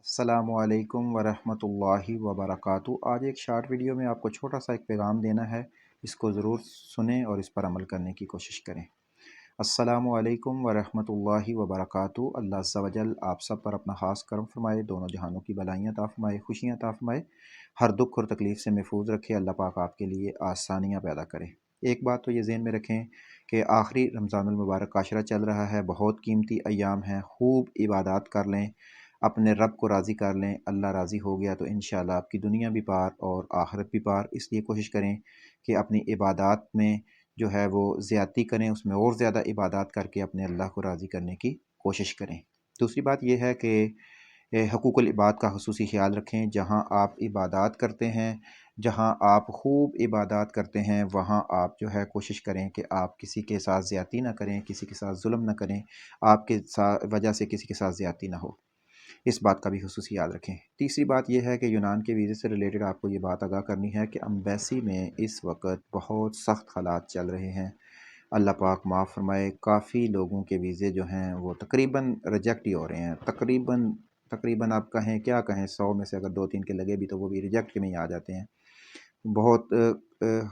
अस्सलामु अलैकुम वरहमतुल्लाहि वबरकातुहू। आज एक शॉर्ट वीडियो में आपको छोटा सा एक पैगाम देना है। इसको ज़रूर सुनें और इस पर अमल करने की कोशिश करें। अस्सलामु अलैकुम वरहमतुल्लाहि वबरकातुहू। अल्लाह अज़्ज़ा वजल आप सब पर अपना ख़ास करम फरमाए, दोनों जहानों की भलाइयाँ अता फरमाए, खुशियाँ अता फरमाए, हर दुख और तकलीफ़ से महफूज रखे। अल्लाह पाक आपके लिए आसानियाँ पैदा करे। एक बात तो ये ज़हन में रखें कि आखिरी रमज़ानुल मुबारक का अशरा चल रहा है, बहुत कीमती अय्याम हैं। खूब इबादत कर लें, अपने रब को राज़ी कर लें। अल्लाह राज़ी हो गया तो इंशाअल्लाह आपकी दुनिया भी पार और आखिरत भी पार। इसलिए कोशिश करें कि अपनी इबादत में जो है वो ज़्यादती करें, उसमें और ज़्यादा इबादत करके अपने अल्लाह को राज़ी करने की कोशिश करें। दूसरी बात यह है कि हकूक़ुल इबाद का ख़ुसूसी ख़्याल रखें। जहाँ आप इबादत करते हैं, जहाँ आप खूब इबादत करते हैं, वहाँ आप जो है कोशिश करें कि आप किसी के साथ ज़्यादती ना करें, किसी के साथ जुल्म ना करें, आपके वजह से किसी के साथ ज़्यादती ना हो। इस बात का भी ख़ुसूसी याद रखें। तीसरी बात यह है कि यूनान के वीज़े से रिलेटेड आपको ये बात आगाह करनी है कि एम्बेसी में इस वक्त बहुत सख्त हालात चल रहे हैं। अल्लाह पाक माफ़ फरमाए, काफ़ी लोगों के वीज़े जो हैं वो तकरीबन रिजेक्ट ही हो रहे हैं। तकरीबन तकरीबन आप कहें क्या कहें, 100 में से अगर 2-3 के लगे भी तो वो भी रिजेक्ट में ही आ जाते हैं। बहुत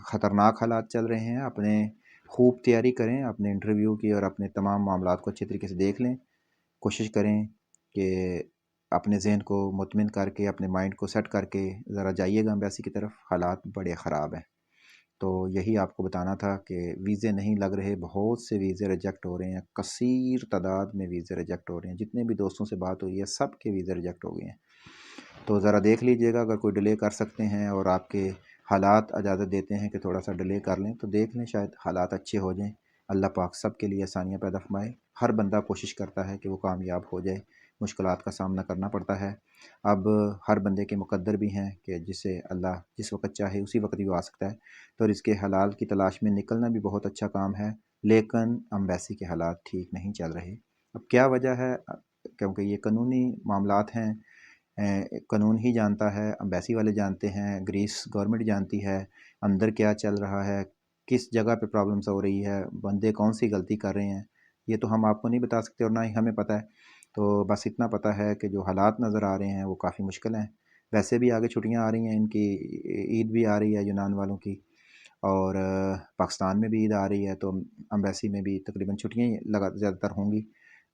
ख़तरनाक हालात चल रहे हैं। अपने खूब तैयारी करें अपने इंटरव्यू की और अपने तमाम मामलात को अच्छे तरीके से देख लें। कोशिश करें कि अपने ज़हन को मुतमिन करके, अपने माइंड को सेट करके ज़रा जाइएगा एम्बेसी की तरफ। हालात बड़े ख़राब हैं। तो यही आपको बताना था कि वीज़े नहीं लग रहे, बहुत से वीज़े रिजेक्ट हो रहे हैं, कसीर तादाद में वीज़े रिजेक्ट हो रहे हैं। जितने भी दोस्तों से बात हुई है सब के वीज़े रिजेक्ट हो गए हैं। तो ज़रा देख लीजिएगा, अगर कोई डिले कर सकते हैं और आपके हालात इजाज़त देते हैं कि थोड़ा सा डिले कर लें तो देख लें, शायद हालात अच्छे हो जाएँ। अल्लाह पाक सब के लिए आसानियाँ पैदा फरमाए। हर बंदा कोशिश करता है कि वो कामयाब हो जाए, मुश्किलात का सामना करना पड़ता है। अब हर बंदे के मुक़द्दर भी हैं कि जिसे अल्लाह जिस वक़्त चाहे उसी वक़्त ही वो आ सकता है। तो रिज़्क़े हलाल की तलाश में निकलना भी बहुत अच्छा काम है, लेकिन एम्बेसी के हालात ठीक नहीं चल रहे। अब क्या वजह है? क्योंकि ये कानूनी मामलात हैं, कानून ही जानता है, एम्बेसी वाले जानते हैं, ग्रीस गवर्नमेंट जानती है अंदर क्या चल रहा है, किस जगह पे प्रॉब्लम्स हो रही है, बंदे कौन सी गलती कर रहे हैं। ये तो हम आपको नहीं बता सकते और ना ही हमें पता है। तो बस इतना पता है कि जो हालात नज़र आ रहे हैं वो काफ़ी मुश्किल हैं। वैसे भी आगे छुट्टियां आ रही हैं, इनकी ईद भी आ रही है यूनान वालों की, और पाकिस्तान में भी ईद आ रही है, तो एम्बेसी में भी तकरीबन छुट्टियां ही लगा ज़्यादातर होंगी।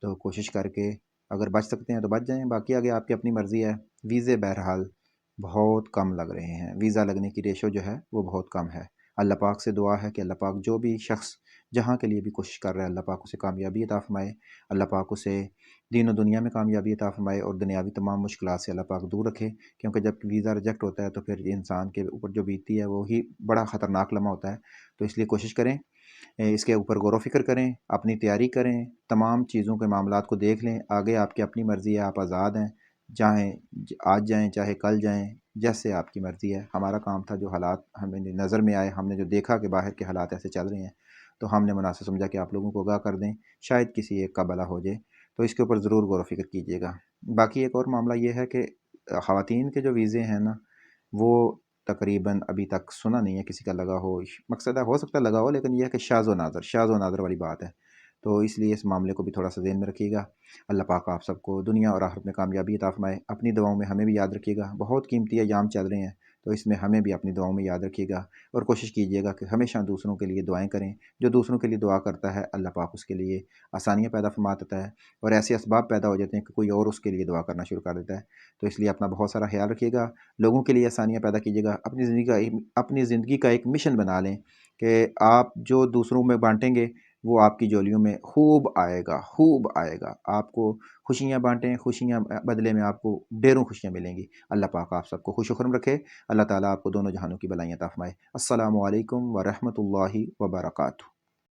तो कोशिश करके अगर बच सकते हैं तो बच जाएँ, बाकी आगे आपकी अपनी मर्ज़ी है। वीज़े बहरहाल बहुत कम लग रहे हैं, वीज़ा लगने की रेशो जो है वो बहुत कम है। अल्लाह पाक से दुआ है कि अल्लाह पाक जो भी शख्स जहाँ के लिए भी कोशिश कर रहा है, अल्लाह पाक उसे कामयाबी अता फ़रमाए। अल्लाह पाक उसे दीन और दुनिया में कामयाबी अता फ़रमाए और दुनियावी तमाम मुश्किलात से अल्लाह पाक दूर रखे। क्योंकि जब वीज़ा रिजेक्ट होता है तो फिर इंसान के ऊपर जो बीतती है वो ही बड़ा ख़तरनाक लम्हा होता है। तो इसलिए कोशिश करें, इसके ऊपर गौर व फ़िक्र करें, अपनी तैयारी करें, तमाम चीज़ों के मामलात को देख लें। आगे आपकी अपनी मर्ज़ी है, आप आज़ाद हैं, चाहें आज जाएँ, चाहे कल जाएँ, जैसे आपकी मर्ज़ी है। हमारा काम था जो हालात हमें नज़र में आए, हमने जो देखा कि बाहर के हालात ऐसे चल रहे हैं, तो हमने मुनासिब समझा कि आप लोगों को आगाह कर दें, शायद किसी एक का भला हो जाए। तो इसके ऊपर ज़रूर गौर व फ़िक्र कीजिएगा। बाकी एक और मामला ये है कि ख़वातीन के जो वीज़े हैं ना, वो तकरीबन अभी तक सुना नहीं है किसी का लगा हो। मकसद है हो सकता है लगा हो, लेकिन ये है कि शाज़ व नाज़र वाली बात है। तो इसलिए इस मामले को भी थोड़ा-सा ज़हन में रखिएगा। अल्लाह पाक आप सबको दुनिया और आखिरत में कामयाबी अता फ़रमाए। अपनी दुआओं में हमें भी याद रखिएगा। बहुत कीमती अय्याम चल रहे हैं, तो इसमें हमें भी अपनी दुआओं में याद रखिएगा और कोशिश कीजिएगा कि हमेशा दूसरों के लिए दुआएँ करें। जो दूसरों के लिए दुआ करता है, अल्लाह पाक उसके लिए आसानियाँ पैदा फ़रमा देता है और ऐसे असबाब पैदा हो जाते हैं कि कोई और उसके लिए दुआ करना शुरू कर देता है। तो इसलिए अपना बहुत सारा ख़्याल रखिएगा, लोगों के लिए आसानियाँ पैदा कीजिएगा। अपनी ज़िंदगी का एक मिशन बना लें कि आप जो दूसरों में बाँटेंगे वो आपकी झोलियों में खूब आएगा, खूब आएगा। आपको खुशियाँ बाँटें, खुशियाँ बदले में आपको ढेरों खुशियाँ मिलेंगी। अल्लाह पाक आप सबको खुश व खुर्म रखे। अल्लाह ताला आपको दोनों जहानों की भलाइयाँ अता फ़रमाए। अस्सलामु अलैकुम व रहमतुल्लाहि व बरकातुहू।